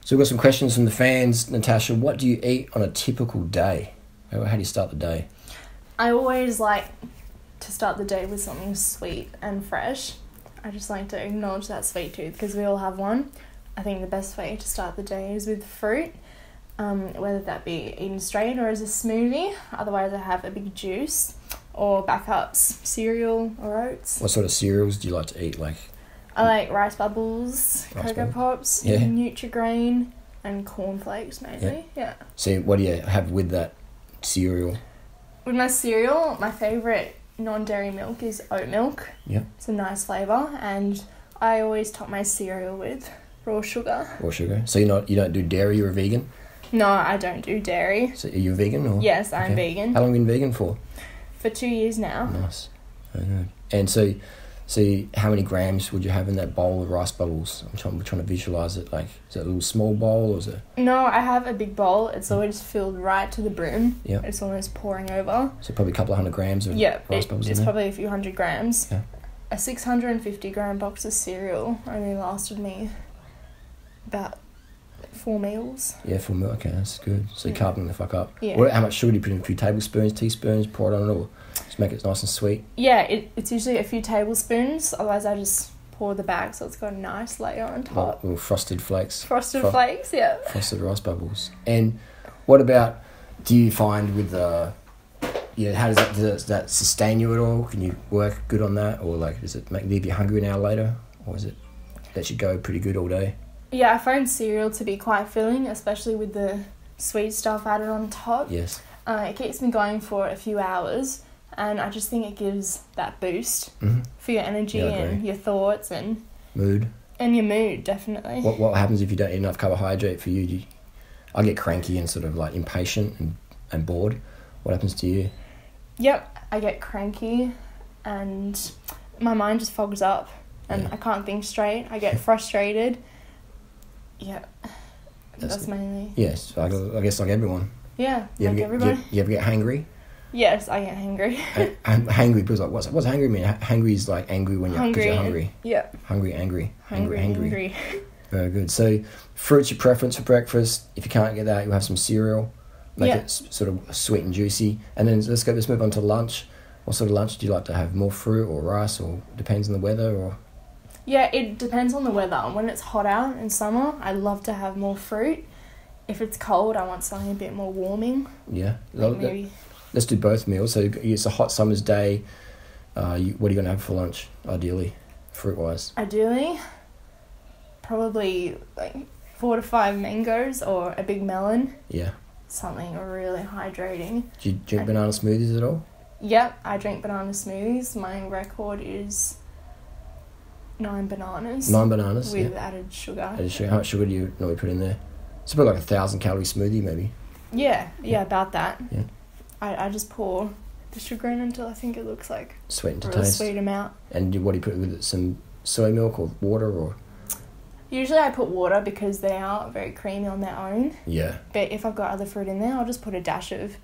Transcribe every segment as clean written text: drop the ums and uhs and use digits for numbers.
So we've got some questions from the fans. Natasha, what do you eat on a typical day? How do you start the day? I always like to start the day with something sweet and fresh. I just like to acknowledge that sweet tooth because we all have one. I think the best way to start the day is with fruit, whether that be eaten straight or as a smoothie. Otherwise, I have a big juice or backups, cereal or oats. What sort of cereals do you like to eat? I like Rice Bubbles, Cocoa Pops, Nutri-Grain, and cornflakes mainly. Yeah. So what do you have with that cereal? With my cereal, my favourite non-dairy milk is oat milk. Yeah. It's a nice flavour, and I always top my cereal with raw sugar. Raw sugar. So you don't do dairy, you're a vegan? No, I don't do dairy. So are you a vegan? Or? Yes, I'm vegan. How long have you been vegan for? For 2 years now. Nice. Very good. And so how many grams would you have in that bowl of Rice Bubbles? I'm trying to visualise it. Like, is it a little small bowl or is it? No, I have a big bowl. It's always filled right to the brim. Yeah. It's almost pouring over. So probably a couple of 100 grams of Rice Bubbles it's in there? probably a few hundred grams. Yeah. A 650-gram box of cereal only lasted me about 4 meals. Yeah, 4 meals. Okay, that's good. So you're carving the fuck up. Yeah. How much sugar do you put in? A few tablespoons, teaspoons, pour it on it, or just make it nice and sweet? Yeah, it's usually a few tablespoons. Otherwise, I just pour the bag so it's got a nice layer on top. Little frosted flakes. Frosted flakes, yeah. Frosted Rice Bubbles. And what about, do you find with how does that sustain you at all? Can you work good on that? Or does it leave you hungry an hour later? Or is it let you go pretty good all day? Yeah, I find cereal to be quite filling, especially with the sweet stuff added on top. Yes. It keeps me going for a few hours, and I just think it gives that boost for your energy and your thoughts and mood. And your mood, definitely. What happens if you don't eat enough carbohydrate for you? I get cranky and sort of impatient and bored. What happens to you? Yep, I get cranky and my mind just fogs up and I can't think straight. I get frustrated. Yeah, that's mainly. Yes, I guess like everyone. Yeah, everybody. You ever get hangry? Yes, I get hangry. And hangry, because what's hangry mean? Hangry is like angry when you're hungry. Yeah. Hungry, angry. Hangry. Very good. So, fruit's your preference for breakfast. If you can't get that, you'll have some cereal. Make it sort of sweet and juicy. And then let's move on to lunch. What sort of lunch do you like to have? More fruit or rice, or depends on the weather, or? Yeah, it depends on the weather. When it's hot out in summer, I love to have more fruit. If it's cold, I want something a bit more warming. Yeah. Maybe. Let's do both meals. So it's a hot summer's day. What are you going to have for lunch, ideally, fruit-wise? Ideally, probably 4 to 5 mangoes or a big melon. Yeah. Something really hydrating. Do you drink banana smoothies at all? Yep, I drink banana smoothies. My record is 9 bananas. 9 bananas, with added sugar. How much sugar do you normally put in there? It's about 1,000-calorie smoothie, maybe. Yeah, about that. Yeah. I just pour the sugar in until I think it looks like sweet to a really taste. Sweet amount. And what do you put with it? Some soy milk or water, or? Usually I put water because they are very creamy on their own. Yeah. But if I've got other fruit in there, I'll just put a dash of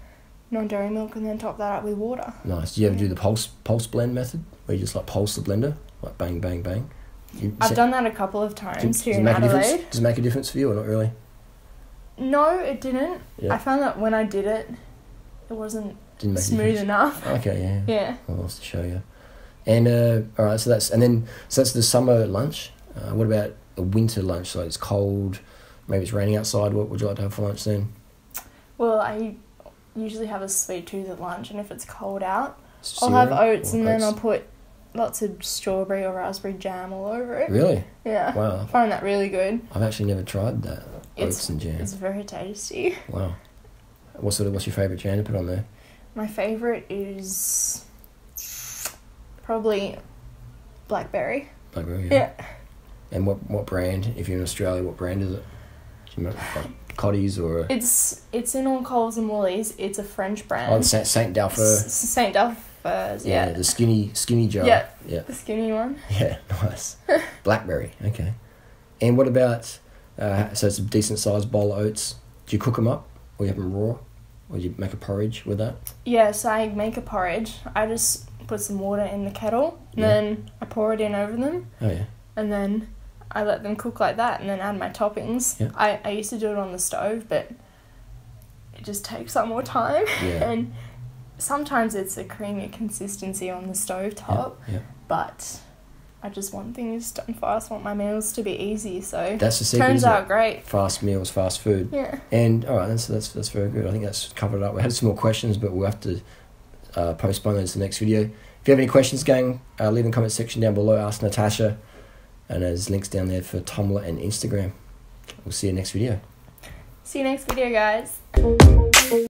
non-dairy milk and then top that up with water. Nice. Do you ever do the pulse blend method, where you just pulse the blender, bang, bang, bang? I've done that a couple of times here in Adelaide. Does it make a difference for you or not really? No, it didn't. Yeah. I found that when I did it, it wasn't smooth enough. Okay, yeah. Yeah. I'll have to show you. And all right, so that's the summer lunch. What about a winter lunch? So it's cold, maybe it's raining outside. What would you like to have for lunch then? Well, I usually have a sweet tooth at lunch, and if it's cold out, I'll have oats, and then I'll put lots of strawberry or raspberry jam all over it. Really? Yeah. Wow. I find that really good. I've actually never tried that. Oats and jam. It's very tasty. Wow. What's your favourite jam to put on there? My favourite is probably blackberry. Blackberry, yeah. And what brand? If you're in Australia, what brand is it? Do you remember, Cotties or? It's in all Coles and Woolies. It's a French brand. Oh, Saint Dalfer. Saint Dalfer's, yeah. The skinny jar. Yeah. The skinny one. Yeah, nice. Blackberry, okay. And what about? So it's a decent sized bowl of oats. Do you cook them up, or you have them raw, or do you make a porridge with that? Yes, I make a porridge. I just put some water in the kettle, and then I pour it in over them. Oh yeah. And then I let them cook like that and then add my toppings. Yeah. I used to do it on the stove, but it just takes up more time. Yeah. And sometimes it's a creamy consistency on the stove top, but I just want things done fast. I want my meals to be easy, so that's the secret. Turns out great. Fast meals, fast food. Yeah. And all right, that's very good. I think that's covered it up. We had some more questions, but we'll have to postpone those to the next video. If you have any questions, gang, leave in the comment section down below. Ask Natasha, and there's links down there for Tumblr and Instagram. We'll see you next video. See you next video, guys.